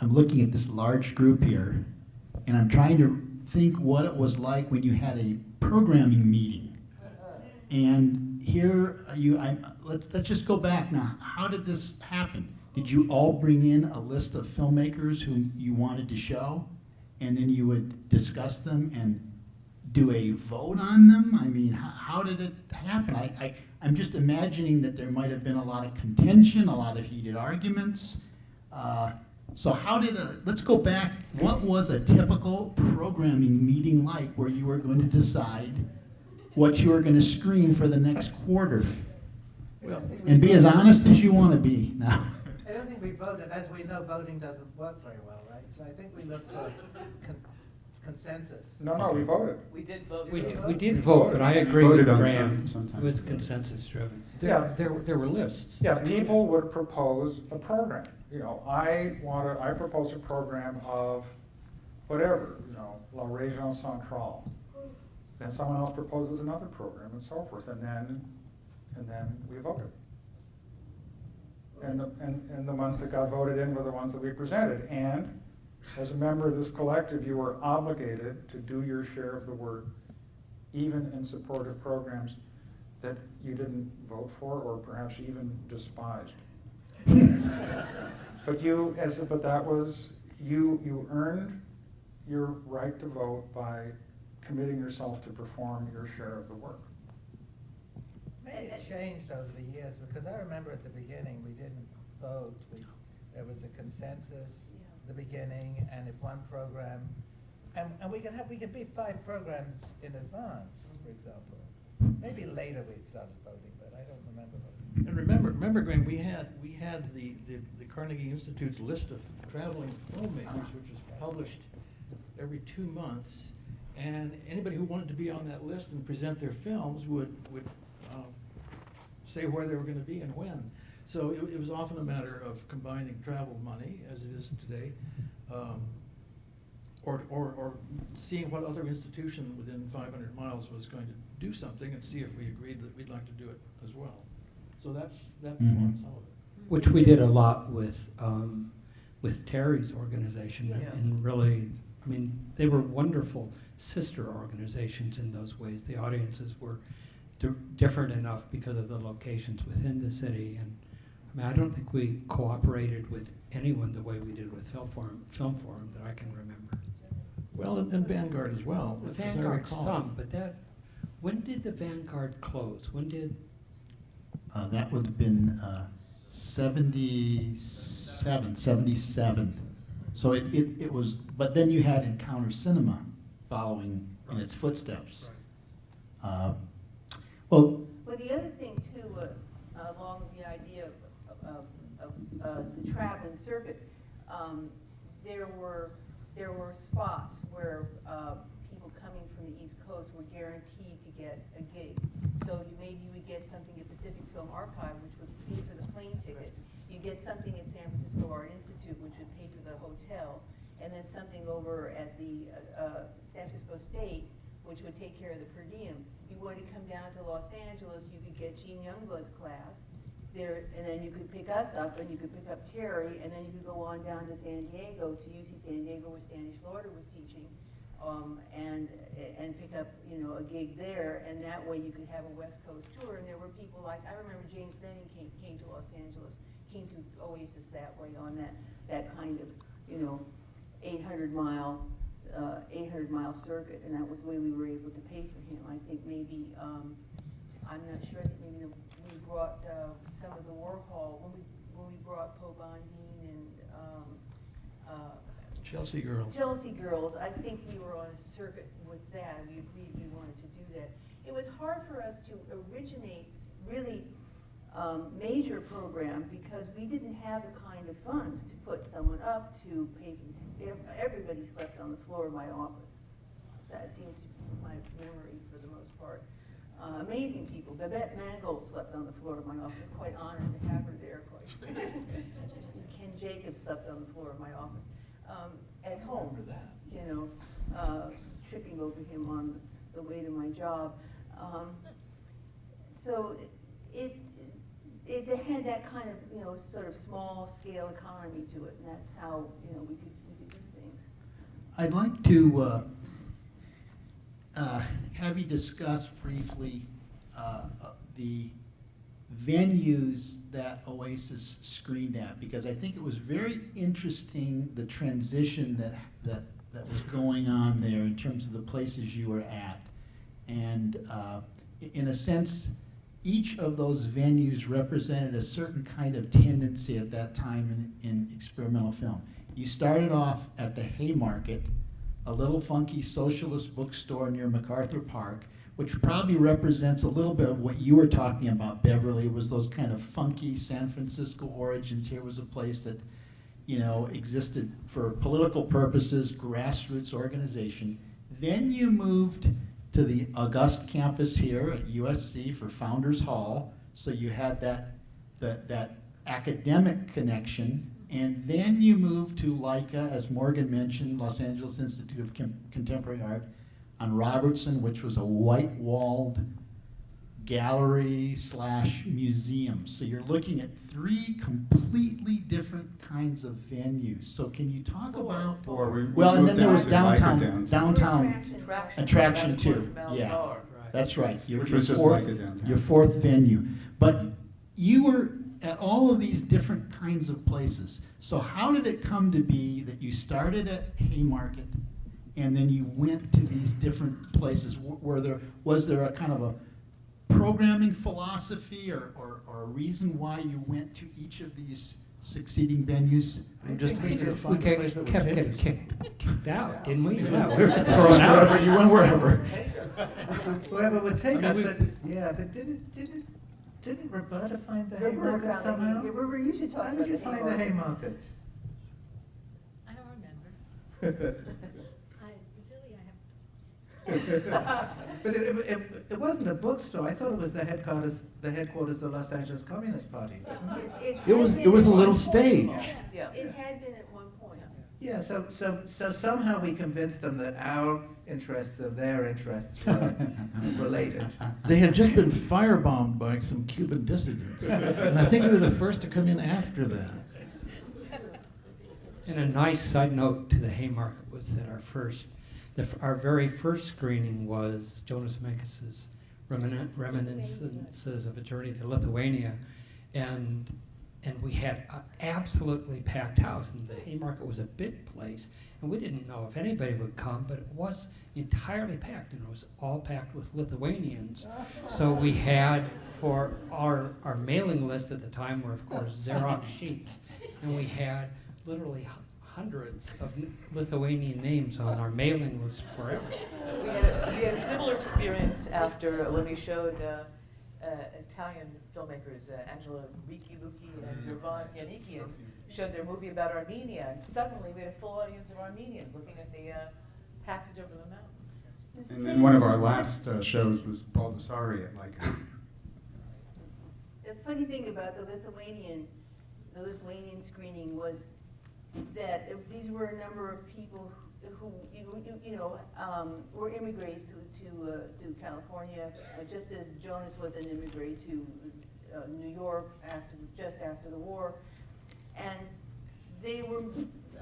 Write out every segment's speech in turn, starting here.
I'm looking at this large group here, and I'm trying to think what it was like when you had a programming meeting. And here let's just go back now. How did this happen? Did you all bring in a list of filmmakers who you wanted to show, and then you would discuss them and do a vote on them? I mean, how did it happen? I'm just imagining that there might have been a lot of contention, a lot of heated arguments. So let's go back. What was a typical programming meeting like where you were going to decide what you were going to screen for the next quarter? Well, and be as honest as you want to be now. I don't think we voted. As we know, voting doesn't work very well, right? So I think we looked for consensus. No, we voted. We did vote. We did vote, but I agree with Graham. It was consensus driven. There were lists. Yeah, people would propose a program. I propose a program of whatever, La Région Centrale. Then someone else proposes another program and so forth, and then we voted. And the ones that got voted in were the ones that we presented. And as a member of this collective, you were obligated to do your share of the work, even in support of programs that you didn't vote for or perhaps even despised. But you earned your right to vote by committing yourself to perform your share of the work. Maybe it changed over the years, because I remember at the beginning we didn't vote. There was a consensus at the beginning, and if one program, and we could be 5 programs in advance, for example. Maybe later we started voting, but I don't remember voting. And remember, Graham, we had the Carnegie Institute's list of traveling filmmakers, which was published every 2 months, and anybody who wanted to be on that list and present their films would say where they were going to be and when. So it was often a matter of combining travel money, as it is today, or seeing what other institution within 500 miles was going to do something and see if we agreed that we'd like to do it as well. So that's some of it. Which we did a lot with Terry's organization, and really, I mean, they were wonderful sister organizations in those ways. The audiences were different enough because of the locations within the city, and I mean, I don't think we cooperated with anyone the way we did with Film Forum that I can remember. Well, and Vanguard as well. The as I Vanguard recall. some, but when did the Vanguard close? When did? That would have been 77. So it was, but then you had Encounter Cinema following in its footsteps. Well, the other thing too, along with the idea of the traveling circuit, there were spots where people coming from the East Coast were guaranteed to get a gig. So maybe you would get something at Pacific Film Archive, which would pay for the plane ticket. You get something at San Francisco Art Institute, which would pay for the hotel, and then something over at the San Francisco State, which would take care of the per diem. You wanted to come down to Los Angeles, you could get Gene Youngblood's class there, and then you could pick us up, and you could pick up Terry, and then you could go on down to San Diego, to UC San Diego, where Standish Lauder was teaching, and pick up, a gig there, and that way you could have a West Coast tour. And there were people like, I remember James Benning came to Los Angeles, came to Oasis that way on that kind of, 800-mile circuit, and that was the way we were able to pay for him. I think maybe, I'm not sure, I think maybe we brought some of the Warhol, when we brought Poe Bondine and Chelsea Girls. Chelsea Girls, I think we were on a circuit with that. We agreed we wanted to do that. It was hard for us to originate really major program because we didn't have the kind of funds to put someone up to pay. Everybody slept on the floor of my office. So that seems to be my memory for the most part. Amazing people. Babette Mangold slept on the floor of my office. I'm quite honored to have her there. Ken Jacobs slept on the floor of my office. At home, tripping over him on the way to my job. So it it had that kind of, you know, sort of small scale economy to it, and that's how, you know, we could do things. I'd like to have you discuss briefly the venues that Oasis screened at, because I think it was very interesting, the transition that was going on there in terms of the places you were at. And in a sense, each of those venues represented a certain kind of tendency at that time in experimental film. You started off at the Haymarket, a little funky socialist bookstore near MacArthur Park, which probably represents a little bit of what you were talking about, Beverly, was those kind of funky San Francisco origins. Here was a place that, you know, existed for political purposes, grassroots organization. Then you moved to the August campus here at USC for Founders Hall, so you had that academic connection. And then you moved to Leica, as Morgan mentioned, Los Angeles Institute of Contemporary Art, on Robertson, which was a white-walled gallery / museum. So you're looking at 3 completely different kinds of venues. So can you talk about? Or we Well, and moved then there was down to Leica downtown attraction too. Yeah, that's right. Which was just Leica downtown. Your 4th venue. But you were at all of these different kinds of places. So how did it come to be that you started at Haymarket and then you went to these different places? Was there a kind of a programming philosophy or a reason why you went to each of these succeeding venues? I'm just I think trying to we find a place that would kept take getting us. kicked out, didn't we? Yeah, we were just thrown out. Wherever you went, wherever. Whoever would take I us, mean, but didn't Roberta find the Roberta Haymarket found somehow? the- Robert, you should talk How about did you the find the Haymarket. Haymarket? I don't remember. I have. But it wasn't a bookstore. I thought it was the headquarters of the Los Angeles Communist Party, wasn't it? It was a little stage. Yeah, it had been at one point. Yeah, so somehow we convinced them that our interests and their interests were related. They had just been firebombed by some Cuban dissidents, and I think we were the first to come in after that. And a nice side note to the Haymarket was that our very first screening was Jonas Mekas' Reminiscences of a Journey to Lithuania, and we had an absolutely packed house, and the Haymarket was a big place, and we didn't know if anybody would come, but it was entirely packed, and it was all packed with Lithuanians. So we had, for our mailing list at the time were, of course, Xerox sheets, and we had literally hundreds of Lithuanian names on our mailing list forever. We had a similar experience after when we showed Italian filmmakers Angela Ricci-Lucchi and Durvan Yannicki showed their movie about Armenia, and suddenly we had a full audience of Armenians looking at the passage over the mountains. And then one of our last shows was Paul Desari at Leica. The funny thing about the Lithuanian screening was that these were a number of people who were immigrants to California, just as Jonas was an immigrant to New York just after the war, and they were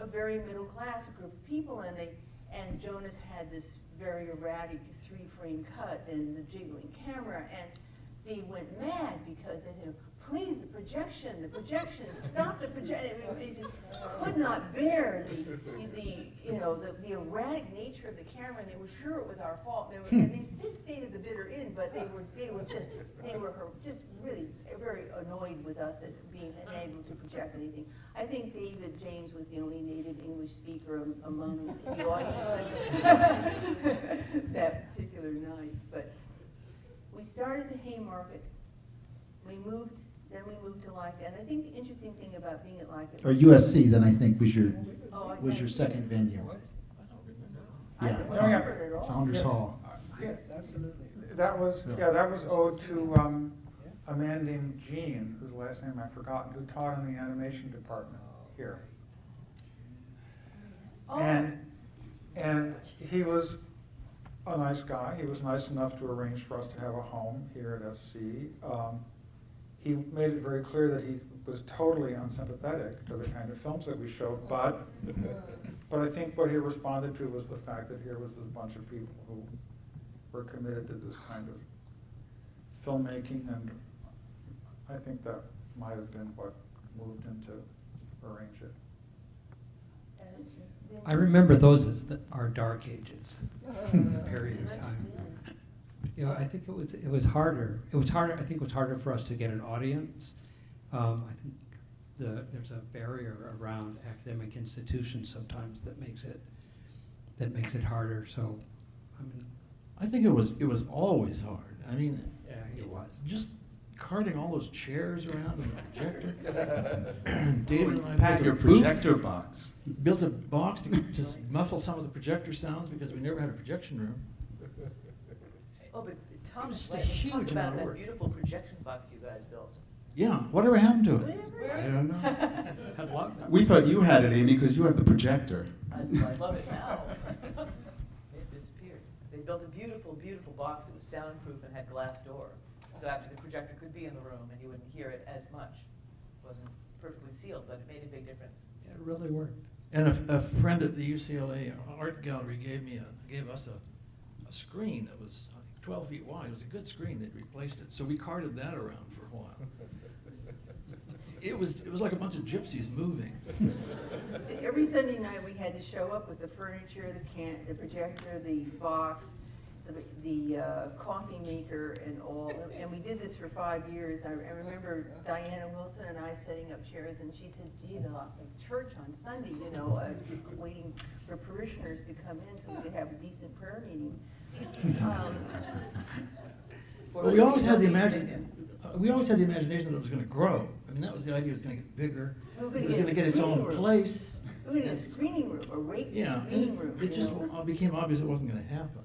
a very middle class group of people, and Jonas had this very erratic 3-frame cut and the jiggling camera, and they went mad because they said, please, the projection, stop the projection. They just could not bear the erratic nature of the camera, and they were sure it was our fault. And they did stay to the bitter end, but they were just really very annoyed with us at being unable to project anything. I think David James was the only native English speaker among the audience that particular night. But we started at Haymarket. Then we moved to Leica, and I think the interesting thing about being at Leica. Or USC, then I think was your Oh, second venue. I Yeah. don't remember it at all. Founders Hall. Yes, absolutely. That was owed to a man named Gene, whose last name I've forgotten, who taught in the animation department here. Oh. And he was a nice guy. He was nice enough to arrange for us to have a home here at SC. he made it very clear that he was totally unsympathetic to the kind of films that we showed, but I think what he responded to was the fact that here was this bunch of people who were committed to this kind of filmmaking, and I think that might have been what moved him to arrange it. I remember those as our dark ages, period of time. You know, I think it was harder. It was harder. I think it was harder for us to get an audience. I think there's a barrier around academic institutions sometimes that makes it harder. So, I mean, I think it was always hard. I mean, yeah, it was. just carting all those chairs around and the projector. David and I Pack built your a booth, projector box. built a box to just muffle some of the projector sounds because we never had a projection room. Oh, but Tom, It was just a right, talk huge amount about of that work. beautiful projection box you guys built. Yeah, whatever happened to it? Where I is don't it? know. Had luck. We thought you had it, Amy, because you have the projector. I love it now. It disappeared. They built a beautiful, beautiful box that was soundproof and had glass door. So actually the projector could be in the room and you wouldn't hear it as much. It wasn't perfectly sealed, but it made a big difference. Yeah, it really worked. And a friend at the UCLA art gallery gave us a screen that was I think 12 feet wide. It was a good screen. They'd replaced it, so we carted that around for a while. It was like a bunch of gypsies moving. Every Sunday night, we had to show up with the furniture, the projector, the box, the coffee maker and all, and we did this for 5 years. I remember Diana Wilson and I setting up chairs, and she said, geez, like church on Sunday, you know, waiting for parishioners to come in so we could have a decent prayer meeting. But we always had the imagination that it was going to grow. I mean, that was the idea. It was going to get bigger. It was going to get its own place. We had a screening room, a rake Yeah, screening and room. it just you know? became obvious it wasn't going to happen.